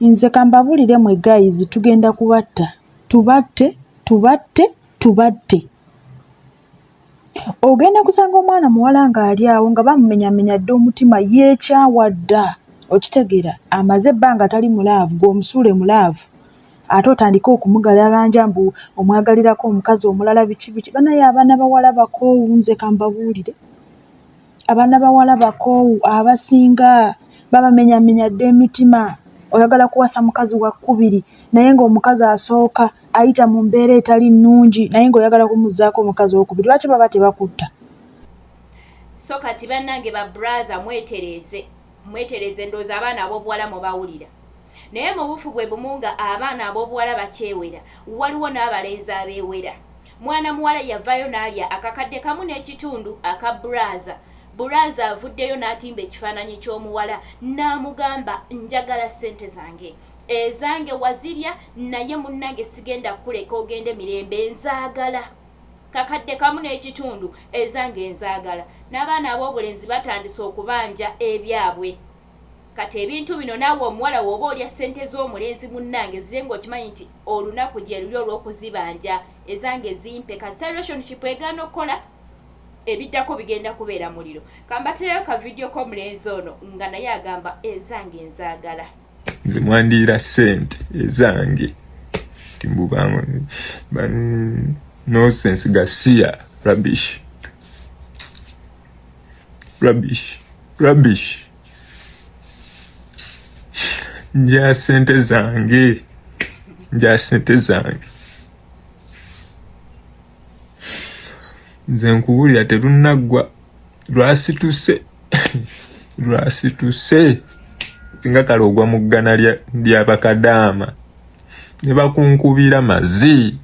Nze kambabulire mwe guys tugenda kubatta. Tubatte. Ogenda kusanga omwana muwala ng'ali awo nga bamumenyamenya dde omutima yeekyawadda. Okitegeera amaze ebbanga tali mulaavu gw'omusuule mulaavu. Ate otandika okumugalabanja mbu omwagalirako omukazi omulala biki. Banaye abaana bawala bakoowu nze kambabuulire. Abaana bawala bakoowu abasinga babamenyamenya dde emitima. Oyagala kuwasa mukazi wa kkubiri naye ng'omukazi asooka ayita mu mbeera etali nnungi naye ng'oyagala kumuzzaako omukazi owokubiri. Lwaki baba tebakutta? So kati bannange ba brother mwetereze ndowooza abaana ab'obuwala mubawulira. Naye mu bufu bwe bumu nga abaana ab'obuwala bakyewera waliwo n'abalenzi abeewera. Mwana muwala yavaayo n'alya akakadde kamu n'ekitundu aka Buraza avuddeyo n'atimba ekifaananyi ky'omuwala n'amugamba njagala ssente zange. Ezange wazirya naye munnange sigenda kuleka ogende mirembe nzaagala. Kakadde kamu n'ekitundu ezange nzaagala. N'abaana ab'obulenzi batandise okubanja ebyabwe. Kati ebintu bino naawe omuwala w'oba olya ssente z'omulenzi munnange ziye ng'okimanyi nti olunaku gye luli olw'okuzibanja ezange zimpe. Kati relationship egaana okukola ebiddako bigenda kubeera muliro. Kambatereyo ka video k'omulenzi ono nga naye agamba ezange nzaagala. Nze mwandiira ssente ezange timbubamu nonsense Garcia rubbish. Nja ssente zange. Nze nkubulira terunaggwa lwasituse singa kale ogwa mu ggana ly'abakadaama ne bakunkubira mazi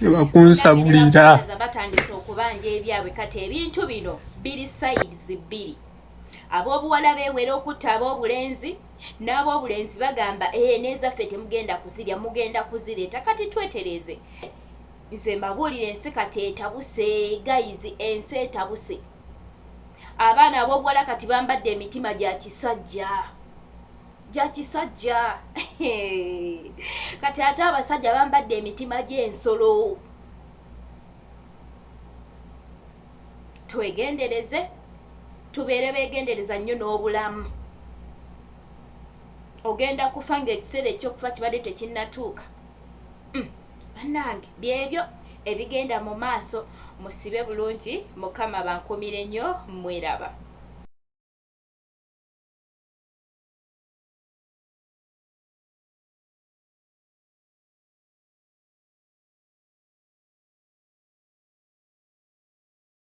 ne bakunsabulira. Batandise okubanja ebyabwe. Kati ebintu bino biri sides bbiri. Ab'obuwala beewera okutta ab'obulenzi n'ab'obulenzi bagamba n'ezaffe temugenda kuzirya mugenda kuzireeta. Kati twetereze. Nze mbabuulire ensi kati etabuse guys, ensi etabuse. Abaana ab'obuwala kati bambadde emitima gya kisajja. Kati ate abasajja bambadde emitima gy'ensolo. Twegendereze, tubeere beegendereza nnyo n'obulamu. Ogenda kufa ng'ekiseera eky'okufa kibadde tekinnatuuka. Bannange byebyo ebigenda mu maaso. Musibe bulungi, Mukama bankumire nnyo, mweraba.